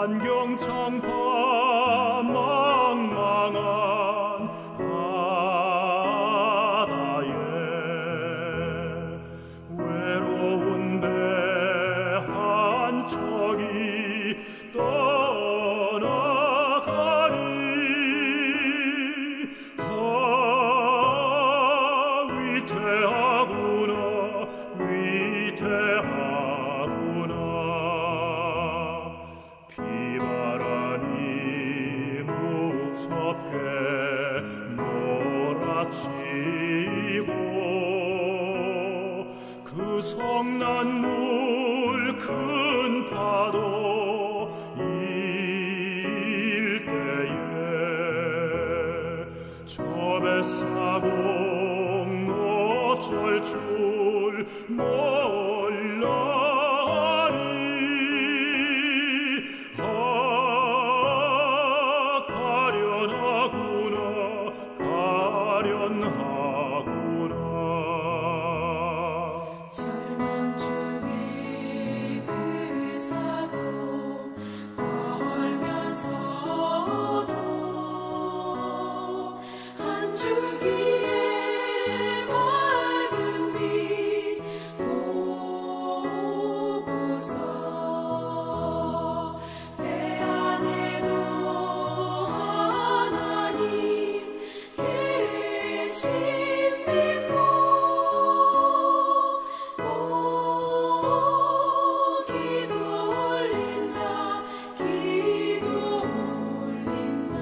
환경창파 망망한 바다에 외로운 배 한 척이 떠나가니 위태하구나 위태하구나. 비바람이 무섭게 몰아치고 그 성난물 큰 파도 일대에 저 뱃사공 어쩔 줄 몰라니 가련하구나 가련하구나. 절망 중에 그 사고 떨면서도 한 줄기의 밝은 빛 보고서 배 안에도 하나님 계신 믿고 기도 올린다 기도 올린다.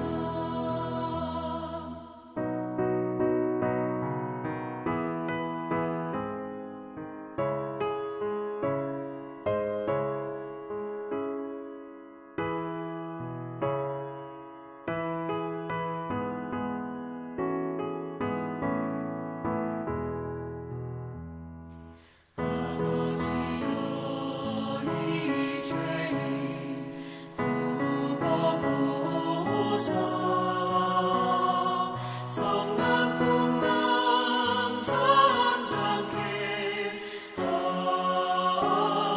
아버지여 이 죄인 굽어보소서. 성난풍랑 잔잔케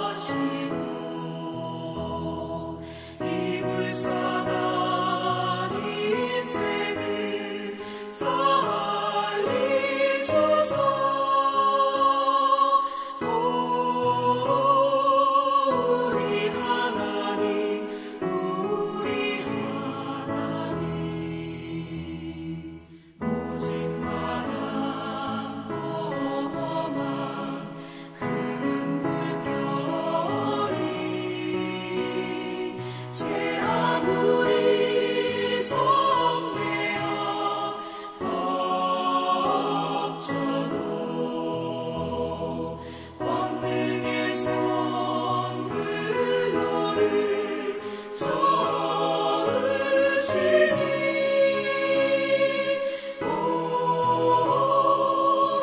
하시고 이 불쌍한 인생을 살리소서. 우리 하나님 우리 하나님 오직 바람도 험한 큰 물결이 제 아무리 성내어 덮쳐도 권능의 손 그녀를 저으시니 오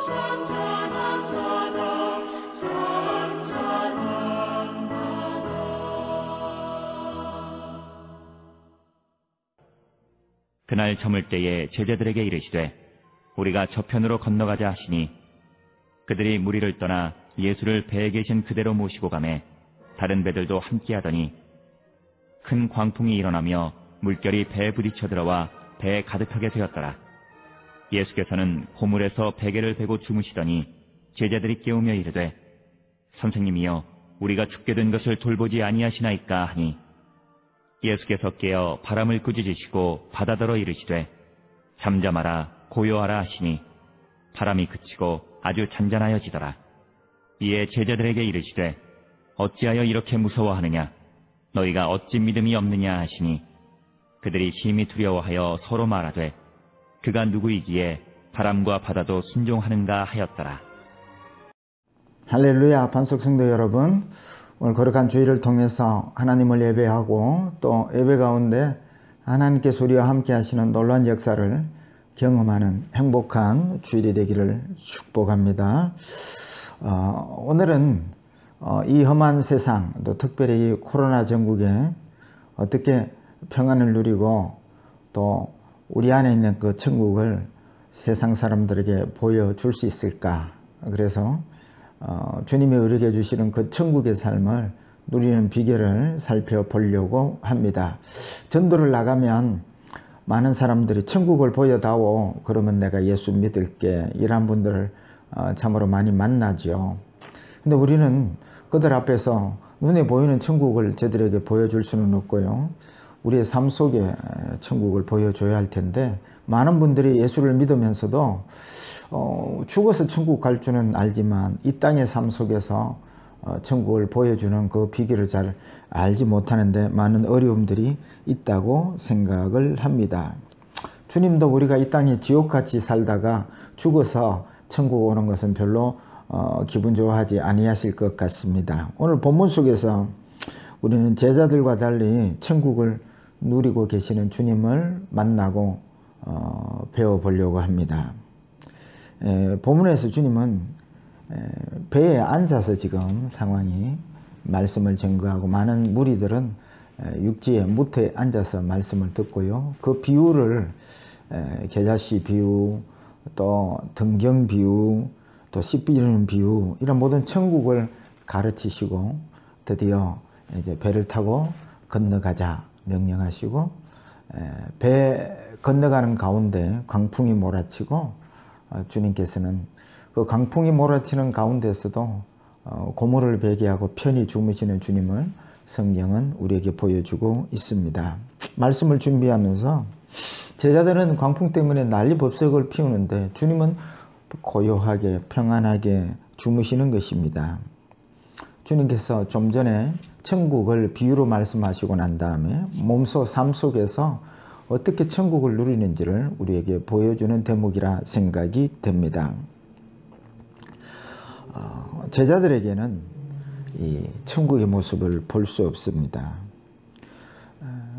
잔잔한 바다 잔잔한 바다. 그날 저물 때에 제자들에게 이르시되 우리가 저편으로 건너가자 하시니 그들이 무리를 떠나 예수를 배에 계신 그대로 모시고 가매 다른 배들도 함께하더니 큰 광풍이 일어나며 물결이 배에 부딪혀 들어와 배에 가득하게 되었더라. 예수께서는 고물에서 베개를 베고 주무시더니 제자들이 깨우며 이르되 선생님이여 우리가 죽게 된 것을 돌보지 아니하시나이까 하니 예수께서 깨어 바람을 꾸짖으시고 바다더러 이르시되 잠잠하라 고요하라 하시니 바람이 그치고 아주 잔잔하여지더라. 이에 제자들에게 이르시되 어찌하여 이렇게 무서워하느냐 너희가 어찌 믿음이 없느냐 하시니 그들이 심히 두려워하여 서로 말하되 그가 누구이기에 바람과 바다도 순종하는가 하였더라. 할렐루야. 반석성도 여러분, 오늘 거룩한 주일을 통해서 하나님을 예배하고 또 예배 가운데 하나님께서 우리와 함께 하시는 놀라운 역사를 경험하는 행복한 주일이 되기를 축복합니다. 오늘은 이 험한 세상, 또 특별히 이 코로나 전국에 어떻게 평안을 누리고 또 우리 안에 있는 그 천국을 세상 사람들에게 보여줄 수 있을까. 그래서 주님이 우리에게 주시는 그 천국의 삶을 누리는 비결을 살펴보려고 합니다. 전도를 나가면 많은 사람들이 천국을 보여다오, 그러면 내가 예수 믿을게, 이런 분들을 참으로 많이 만나죠. 근데 우리는 그들 앞에서 눈에 보이는 천국을 저들에게 보여줄 수는 없고요. 우리의 삶 속에 천국을 보여줘야 할 텐데, 많은 분들이 예수를 믿으면서도 죽어서 천국 갈 줄은 알지만 이 땅의 삶 속에서 천국을 보여주는 그 비결을 잘 알지 못하는데 많은 어려움들이 있다고 생각을 합니다. 주님도 우리가 이 땅에 지옥같이 살다가 죽어서 천국 오는 것은 별로 기분 좋아하지 아니하실 것 같습니다. 오늘 본문 속에서 우리는 제자들과 달리 천국을 누리고 계시는 주님을 만나고 배워보려고 합니다. 본문에서 주님은 배에 앉아서 지금 상황이 말씀을 증거하고, 많은 무리들은 육지에 무태에 앉아서 말씀을 듣고요. 그 비유를 겨자씨 비유, 또 등경 비유, 또 씨 비르는 비유, 이런 모든 천국을 가르치시고 드디어 이제 배를 타고 건너가자 명령하시고, 배 건너가는 가운데 광풍이 몰아치고 주님께서는 그 강풍이 몰아치는 가운데서도 고물을 베개하고 편히 주무시는 주님을 성경은 우리에게 보여주고 있습니다. 말씀을 준비하면서 제자들은 광풍 때문에 난리법석을 피우는데 주님은 고요하게 평안하게 주무시는 것입니다. 주님께서 좀 전에 천국을 비유로 말씀하시고 난 다음에 몸소 삶 속에서 어떻게 천국을 누리는지를 우리에게 보여주는 대목이라 생각이 됩니다. 제자들에게는 이 천국의 모습을 볼 수 없습니다.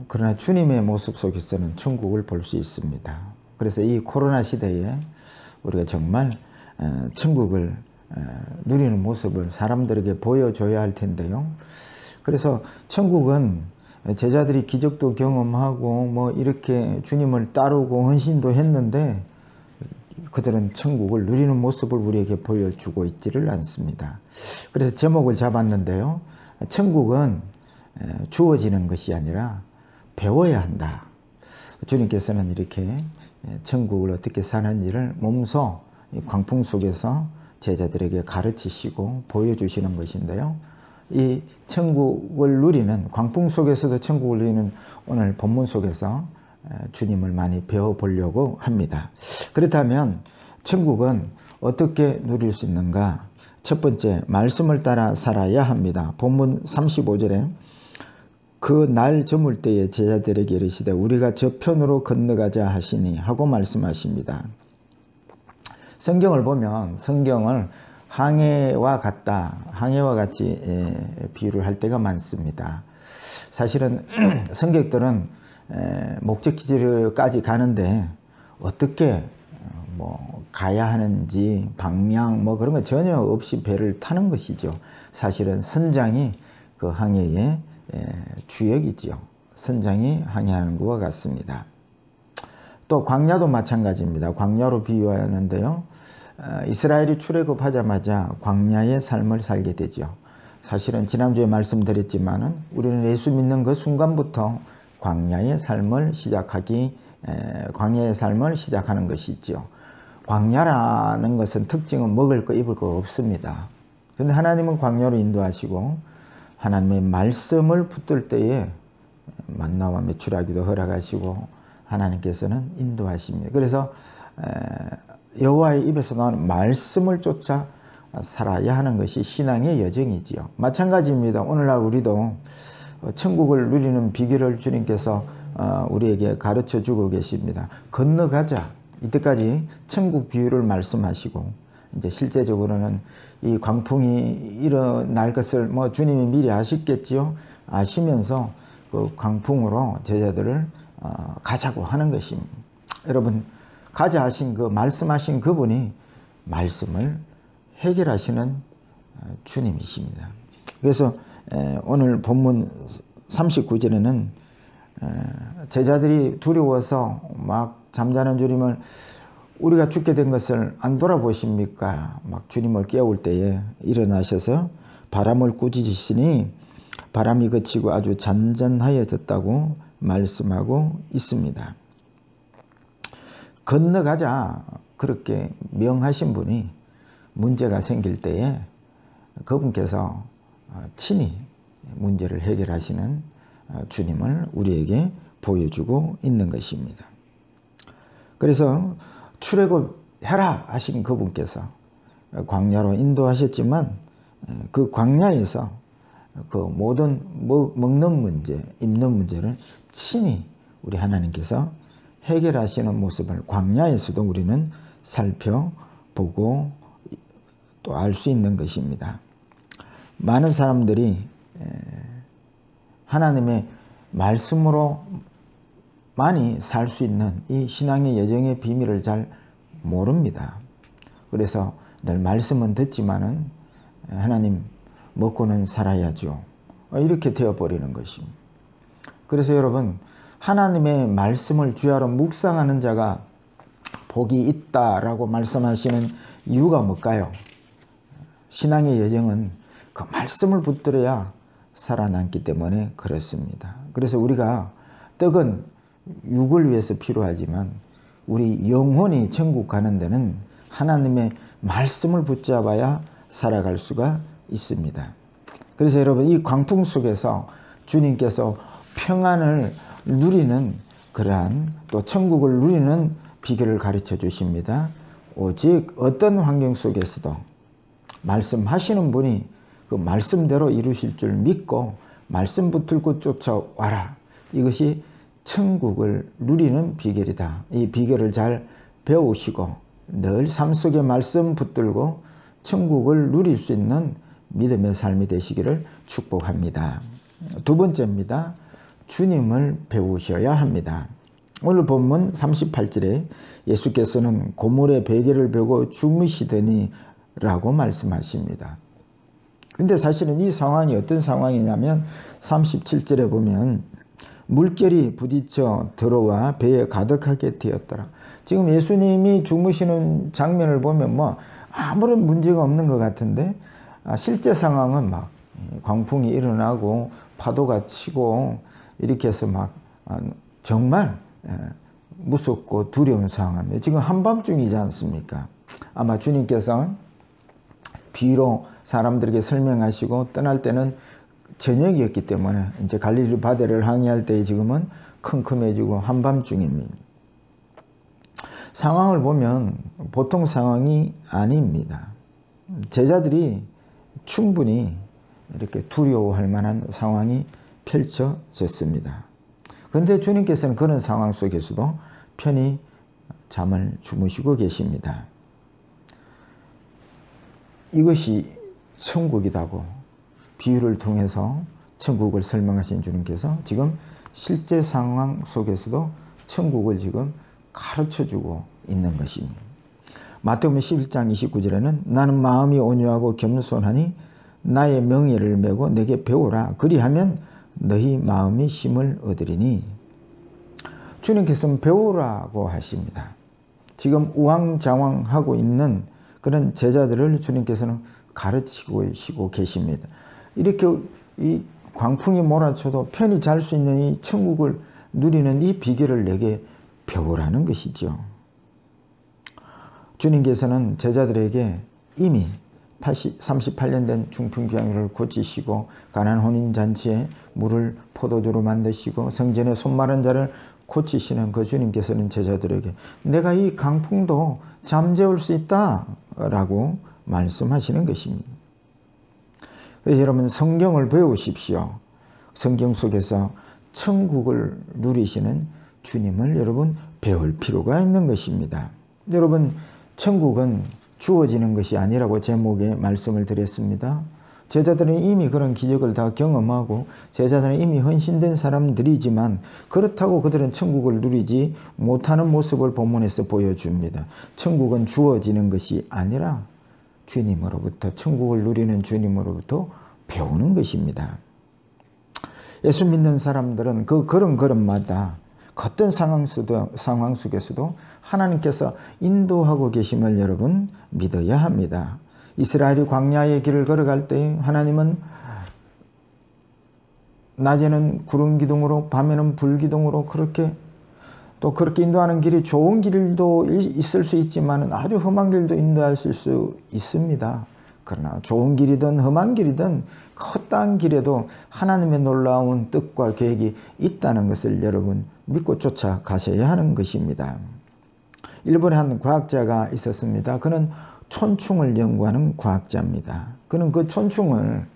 그러나 주님의 모습 속에서는 천국을 볼 수 있습니다. 그래서 이 코로나 시대에 우리가 정말 천국을 누리는 모습을 사람들에게 보여줘야 할 텐데요. 그래서 천국은 제자들이 기적도 경험하고 뭐 이렇게 주님을 따르고 헌신도 했는데 그들은 천국을 누리는 모습을 우리에게 보여주고 있지를 않습니다. 그래서 제목을 잡았는데요. 천국은 주어지는 것이 아니라 배워야 한다. 주님께서는 이렇게 천국을 어떻게 사는지를 몸소 광풍 속에서 제자들에게 가르치시고 보여주시는 것인데요. 이 천국을 누리는, 광풍 속에서도 천국을 누리는 오늘 본문 속에서 주님을 많이 배워보려고 합니다. 그렇다면 천국은 어떻게 누릴 수 있는가? 첫 번째, 말씀을 따라 살아야 합니다. 본문 35절에 그 날 저물 때에 제자들에게 이르시되 우리가 저편으로 건너가자 하시니 하고 말씀하십니다. 성경을 보면 성경을 항해와 같다, 항해와 같이 비유를 할 때가 많습니다. 사실은 성객들은 목적지까지 가는데 어떻게 뭐 가야 하는지 방향 뭐 그런 거 전혀 없이 배를 타는 것이죠. 사실은 선장이 그 항해의 주역이지요. 선장이 항해하는 것과 같습니다. 또 광야도 마찬가지입니다. 광야로 비유하는데요. 이스라엘이 출애굽하자마자 광야의 삶을 살게 되죠. 사실은 지난주에 말씀드렸지만은 우리는 예수 믿는 그 순간부터 광야의 삶을 시작하는 것이죠. 광야라는 것은 특징은 먹을 거 입을 거 없습니다. 그런데 하나님은 광야로 인도하시고 하나님의 말씀을 붙들 때에 만나와 메추라기도 허락하시고 하나님께서는 인도하십니다. 그래서 여호와의 입에서 나오는 말씀을 쫓아 살아야 하는 것이 신앙의 여정이지요. 마찬가지입니다. 오늘날 우리도 천국을 누리는 비결을 주님께서 우리에게 가르쳐 주고 계십니다. 건너가자. 이때까지 천국 비유를 말씀하시고 이제 실제적으로는 이 광풍이 일어날 것을 뭐 주님이 미리 아셨겠지요. 아시면서 그 광풍으로 제자들을 가자고 하는 것입니다. 여러분, 가자 하신 그 말씀하신 그분이 말씀을 해결하시는 주님이십니다. 그래서 오늘 본문 39절에는 제자들이 두려워서 막 잠자는 주님을 우리가 죽게 된 것을 안 돌아보십니까? 막 주님을 깨울 때에 일어나셔서 바람을 꾸짖으시니 바람이 그치고 아주 잔잔하여졌다고 말씀하고 있습니다. 건너가자 그렇게 명하신 분이 문제가 생길 때에 그분께서 친히 문제를 해결하시는 주님을 우리에게 보여주고 있는 것입니다. 그래서 출애굽해라 하신 그분께서 광야로 인도하셨지만 그 광야에서 그 모든 먹는 문제, 입는 문제를 친히 우리 하나님께서 해결하시는 모습을 광야에서도 우리는 살펴보고 또 알 수 있는 것입니다. 많은 사람들이 하나님의 말씀으로 많이 살 수 있는 이 신앙의 여정의 비밀을 잘 모릅니다. 그래서 늘 말씀은 듣지만은 하나님 먹고는 살아야죠. 이렇게 되어버리는 것입니다. 그래서 여러분 하나님의 말씀을 주야로 묵상하는 자가 복이 있다라고 말씀하시는 이유가 뭘까요? 신앙의 여정은 그 말씀을 붙들어야 살아남기 때문에 그렇습니다. 그래서 우리가 떡은 육을 위해서 필요하지만 우리 영혼이 천국 가는 데는 하나님의 말씀을 붙잡아야 살아갈 수가 있습니다. 그래서 여러분 이 광풍 속에서 주님께서 평안을 누리는 그러한 또 천국을 누리는 비결을 가르쳐 주십니다. 오직 어떤 환경 속에서도 말씀하시는 분이 그 말씀대로 이루실 줄 믿고 말씀 붙들고 쫓아와라. 이것이 천국을 누리는 비결이다. 이 비결을 잘 배우시고 늘 삶 속에 말씀 붙들고 천국을 누릴 수 있는 믿음의 삶이 되시기를 축복합니다. 두 번째입니다. 주님을 배우셔야 합니다. 오늘 본문 38절에 예수께서는 고물의 베개를 베고 주무시더니 라고 말씀하십니다. 근데 사실은 이 상황이 어떤 상황이냐면 37절에 보면 물결이 부딪혀 들어와 배에 가득하게 되었더라. 지금 예수님이 주무시는 장면을 보면 뭐 아무런 문제가 없는 것 같은데 실제 상황은 막 광풍이 일어나고 파도가 치고 이렇게 해서 막 정말 무섭고 두려운 상황입니다. 지금 한밤중이지 않습니까? 아마 주님께서 비유로 사람들에게 설명하시고 떠날 때는 저녁이었기 때문에 이제 갈릴리 바다를 항해할 때 지금은 컴컴해지고 한밤중입니다. 상황을 보면 보통 상황이 아닙니다. 제자들이 충분히 이렇게 두려워할 만한 상황이 펼쳐졌습니다. 그런데 주님께서는 그런 상황 속에서도 편히 잠을 주무시고 계십니다. 이것이 천국이라고 비유를 통해서 천국을 설명하신 주님께서 지금 실제 상황 속에서도 천국을 지금 가르쳐주고 있는 것입니다. 마태복음 11장 29절에는 나는 마음이 온유하고 겸손하니 나의 명예를 메고 내게 배우라. 그리하면 너희 마음이 힘을 얻으리니. 주님께서는 배우라고 하십니다. 지금 우왕좌왕하고 있는 그런 제자들을 주님께서는 가르치고 계십니다. 이렇게 이 광풍이 몰아쳐도 편히 잘 수 있는 이 천국을 누리는 이 비결을 내게 배우라는 것이죠. 주님께서는 제자들에게 이미 38년 된 중풍병을 고치시고 가난 혼인잔치에 물을 포도주로 만드시고 성전에 손 마른 자를 고치시는 그 주님께서는 제자들에게 내가 이 강풍도 잠재울 수 있다 라고 말씀하시는 것입니다. 그래서 여러분 성경을 배우십시오. 성경 속에서 천국을 누리시는 주님을 여러분 배울 필요가 있는 것입니다. 여러분 천국은 주어지는 것이 아니라고 제목에 말씀을 드렸습니다. 제자들은 이미 그런 기적을 다 경험하고 제자들은 이미 헌신된 사람들이지만 그렇다고 그들은 천국을 누리지 못하는 모습을 본문에서 보여줍니다. 천국은 주어지는 것이 아니라 주님으로부터 천국을 누리는 주님으로부터 배우는 것입니다. 예수 믿는 사람들은 그 걸음걸음마다 어떤 상황 속에서도 하나님께서 인도하고 계심을 여러분 믿어야 합니다. 이스라엘이 광야의 길을 걸어갈 때 하나님은 낮에는 구름 기둥으로 밤에는 불 기둥으로 그렇게 또 그렇게 인도하는 길이 좋은 길도 있을 수 있지만 아주 험한 길도 인도하실 수 있습니다. 그러나 좋은 길이든 험한 길이든 헛다한 길에도 하나님의 놀라운 뜻과 계획이 있다는 것을 여러분 믿고 쫓아가셔야 하는 것입니다. 일본에 한 과학자가 있었습니다. 그는 촌충을 연구하는 과학자입니다. 그는 그 촌충을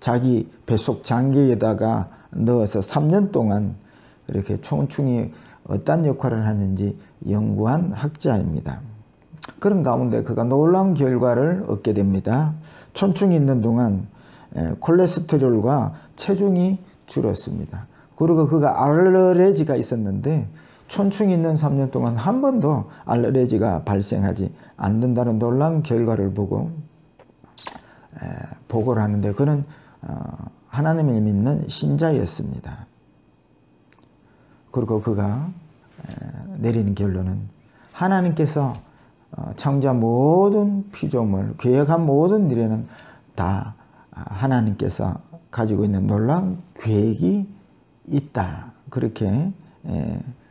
자기 뱃속 장기에다가 넣어서 3년 동안 이렇게 촌충이 어떤 역할을 하는지 연구한 학자입니다. 그런 가운데 그가 놀라운 결과를 얻게 됩니다. 촌충이 있는 동안 콜레스테롤과 체중이 줄었습니다. 그리고 그가 알레르기가 있었는데 촌충이 있는 3년 동안 한 번도 알레르기가 발생하지 않는다는 놀라운 결과를 보고 보고를 하는데 그는 하나님을 믿는 신자였습니다. 그리고 그가 내리는 결론은 하나님께서 창조한 모든 피조물, 계획한 모든 일에는 다 하나님께서 가지고 있는 놀라운 계획이 있다. 그렇게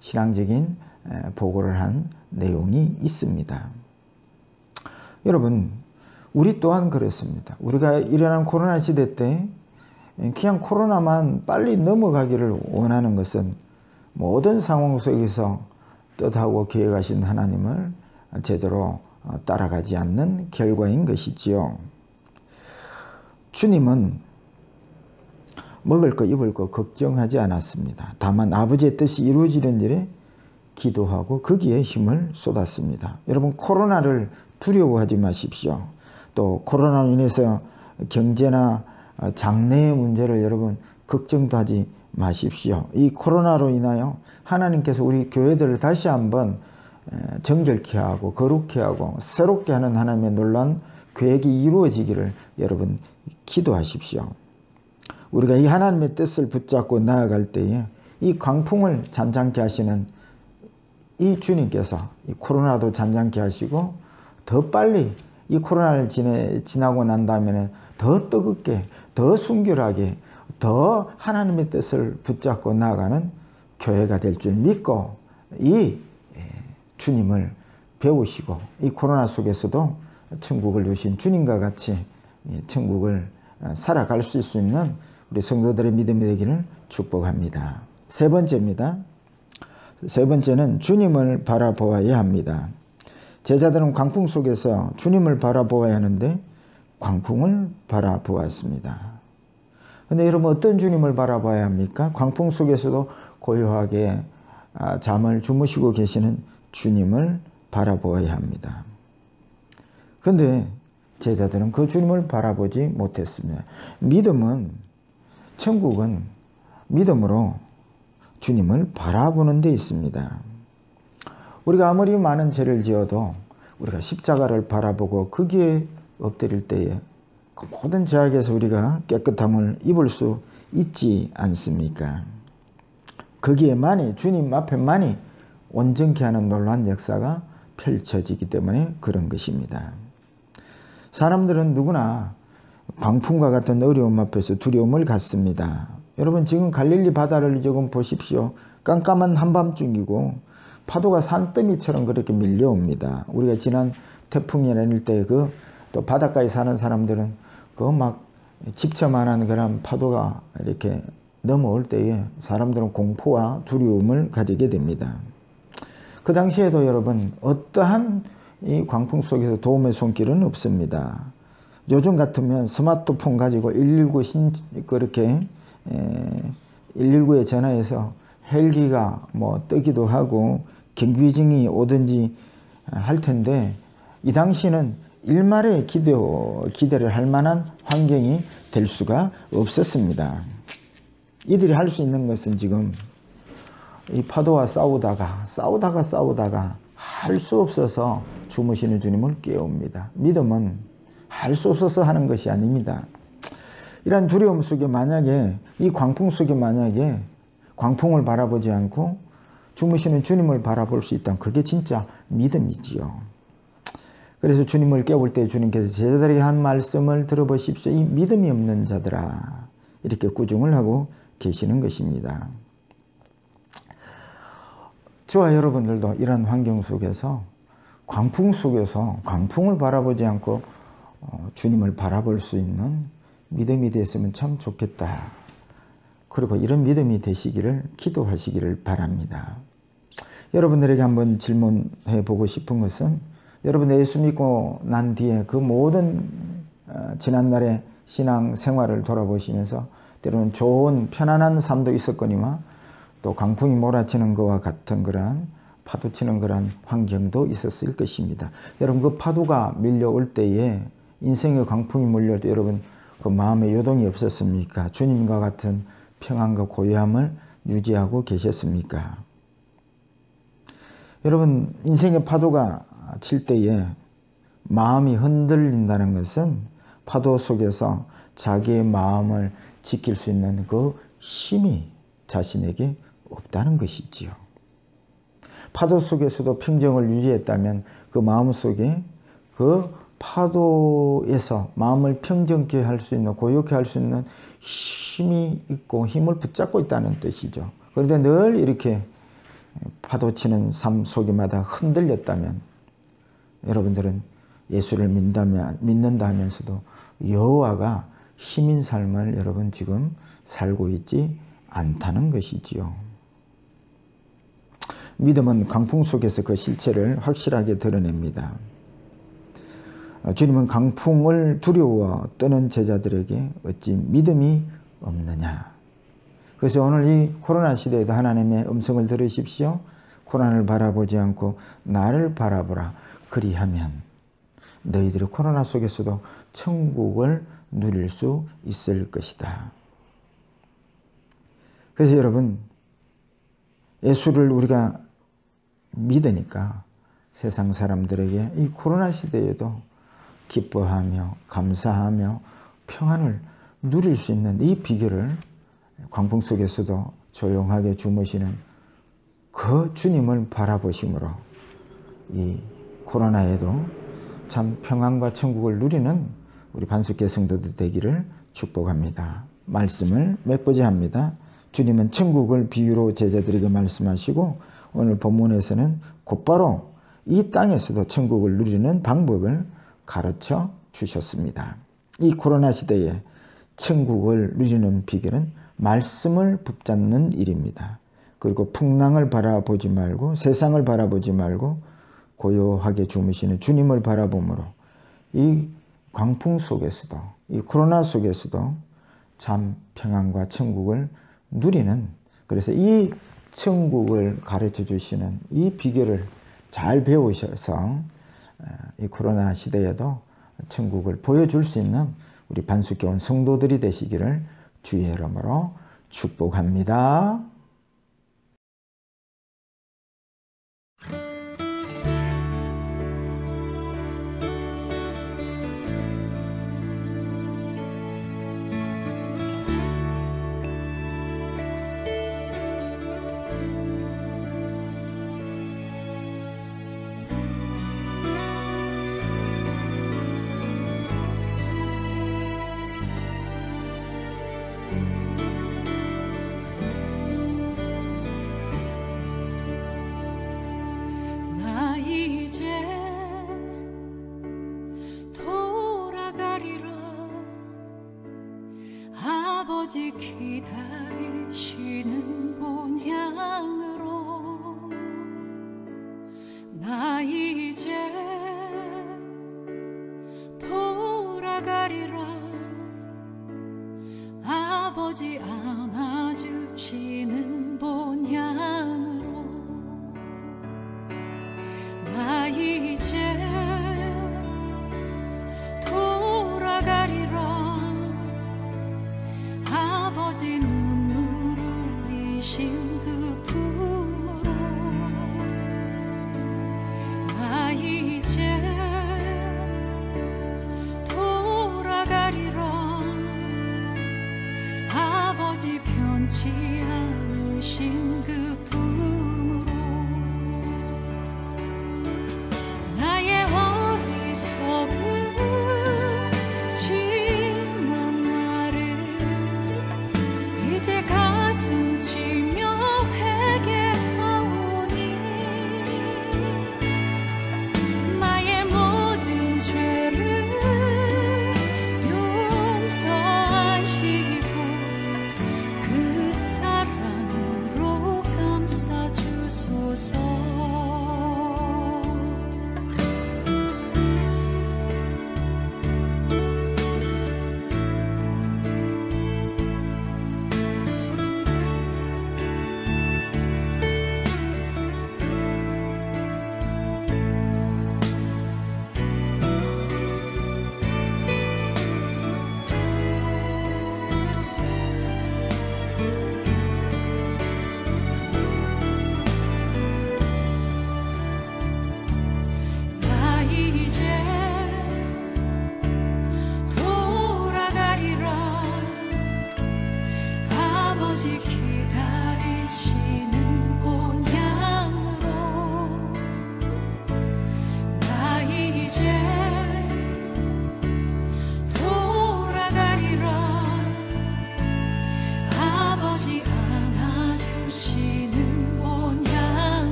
신앙적인 보고를 한 내용이 있습니다. 여러분, 우리 또한 그렇습니다. 우리가 일어난 코로나 시대 때 그냥 코로나만 빨리 넘어가기를 원하는 것은 모든 상황 속에서 뜻하고 계획하신 하나님을 제대로 따라가지 않는 결과인 것이지요. 주님은 먹을 거 입을 거 걱정하지 않았습니다. 다만 아버지의 뜻이 이루어지는 일에 기도하고 거기에 힘을 쏟았습니다. 여러분, 코로나를 두려워하지 마십시오. 또 코로나로 인해서 경제나 장래의 문제를 여러분 걱정도 하지 마십시오. 이 코로나로 인하여 하나님께서 우리 교회들을 다시 한번 정결케 하고 거룩케 하고 새롭게 하는 하나님의 놀라운 계획이 이루어지기를 여러분 기도하십시오. 우리가 이 하나님의 뜻을 붙잡고 나아갈 때에 이 광풍을 잔잔케 하시는 이 주님께서 이 코로나도 잔잔케 하시고 더 빨리 이 코로나를 지나고 난 다음에는 더 뜨겁게 더 순결하게 더 하나님의 뜻을 붙잡고 나아가는 교회가 될 줄 믿고 이 주님을 배우시고 이 코로나 속에서도 천국을 주신 주님과 같이 천국을 살아갈 수 있는 우리 성도들의 믿음이 되기를 축복합니다. 세 번째입니다. 세 번째는 주님을 바라보아야 합니다. 제자들은 광풍 속에서 주님을 바라보아야 하는데 광풍을 바라보았습니다. 근데 여러분 어떤 주님을 바라봐야 합니까? 광풍 속에서도 고요하게 잠을 주무시고 계시는 주님을 바라보아야 합니다. 그런데 제자들은 그 주님을 바라보지 못했습니다. 천국은 믿음으로 주님을 바라보는 데 있습니다. 우리가 아무리 많은 죄를 지어도 우리가 십자가를 바라보고 거기에 엎드릴 때에 그 모든 죄악에서 우리가 깨끗함을 입을 수 있지 않습니까? 거기에만이 주님 앞에만이 온전케 하는 놀라운 역사가 펼쳐지기 때문에 그런 것입니다. 사람들은 누구나 광풍과 같은 어려움 앞에서 두려움을 갖습니다. 여러분 지금 갈릴리 바다를 조금 보십시오. 깜깜한 한밤중이고 파도가 산더미처럼 그렇게 밀려옵니다. 우리가 지난 태풍이 내릴 때 또 바닷가에 사는 사람들은 막 집처만한 그런 파도가 이렇게 넘어올 때에 사람들은 공포와 두려움을 가지게 됩니다. 그 당시에도 여러분 어떠한 이 광풍 속에서 도움의 손길은 없습니다. 요즘 같으면 스마트폰 가지고 119에 전화해서 헬기가 뜨기도 하고 경비증이 오든지 할 텐데 이 당시는 일말의 기대를 할 만한 환경이 될 수가 없었습니다. 이들이 할 수 있는 것은 지금 이 파도와 싸우다가 할 수 없어서 주무시는 주님을 깨웁니다. 믿음은 할 수 없어서 하는 것이 아닙니다. 이런 두려움 속에 만약에 이 광풍 속에 만약에 광풍을 바라보지 않고 주무시는 주님을 바라볼 수 있다면 그게 진짜 믿음이지요. 그래서 주님을 깨울 때 주님께서 제자들에게 한 말씀을 들어보십시오. 이 믿음이 없는 자들아, 이렇게 꾸중을 하고 계시는 것입니다. 저와 여러분들도 이런 환경 속에서 광풍 속에서 광풍을 바라보지 않고 주님을 바라볼 수 있는 믿음이 됐으면 참 좋겠다. 그리고 이런 믿음이 되시기를 기도하시기를 바랍니다. 여러분들에게 한번 질문해 보고 싶은 것은 여러분 예수 믿고 난 뒤에 그 모든 지난날의 신앙 생활을 돌아보시면서 때로는 좋은 편안한 삶도 있었거니와 또 강풍이 몰아치는 것과 같은 그런 파도치는 그런 환경도 있었을 것입니다. 여러분 그 파도가 밀려올 때에 인생의 강풍이 몰려올 때 여러분 그 마음에 요동이 없었습니까? 주님과 같은 평안과 고요함을 유지하고 계셨습니까? 여러분 인생의 파도가 칠 때에 마음이 흔들린다는 것은 파도 속에서 자기의 마음을 지킬 수 있는 그 힘이 자신에게 없다는 것이지요. 파도 속에서도 평정을 유지했다면 그 마음 속에 그 파도에서 마음을 평정케 할 수 있는 고요케 할 수 있는 힘이 있고 힘을 붙잡고 있다는 뜻이죠. 그런데 늘 이렇게 파도 치는 삶 속에마다 흔들렸다면 여러분들은 예수를 믿는다 하면서도 여호와가 힘인 삶을 여러분 지금 살고 있지 않다는 것이지요. 믿음은 강풍 속에서 그 실체를 확실하게 드러냅니다. 주님은 강풍을 두려워 떠는 제자들에게 어찌 믿음이 없느냐. 그래서 오늘 이 코로나 시대에도 하나님의 음성을 들으십시오. 코로나를 바라보지 않고 나를 바라보라. 그리하면 너희들이 코로나 속에서도 천국을 누릴 수 있을 것이다. 그래서 여러분 예수를 우리가 믿으니까 세상 사람들에게 이 코로나 시대에도 기뻐하며 감사하며 평안을 누릴 수 있는 이 비결을 광풍 속에서도 조용하게 주무시는 그 주님을 바라보심으로 이 코로나에도 참 평안과 천국을 누리는 우리 반석계 성도들 되기를 축복합니다. 말씀을 맺고자 합니다. 주님은 천국을 비유로 제자들에게 말씀하시고 오늘 본문에서는 곧바로 이 땅에서도 천국을 누리는 방법을 가르쳐 주셨습니다. 이 코로나 시대에 천국을 누리는 비결은 말씀을 붙잡는 일입니다. 그리고 풍랑을 바라보지 말고 세상을 바라보지 말고 고요하게 주무시는 주님을 바라보므로 이 광풍 속에서도 이 코로나 속에서도 참 평안과 천국을 누리는, 그래서 이 천국을 가르쳐 주시는 이 비결을 잘 배우셔서 이 코로나 시대에도 천국을 보여줄 수 있는 우리 반석교 온 성도들이 되시기를 주의 이름으로 축복합니다. 아버지 기다리시는 본향으로 나 이제 돌아가리라. 아버지 안아주시는 본향으로 나 이제 돌아가리라. 아버지 눈물 흘리신 그 품으로 나 이제 돌아가리라. 아버지 편치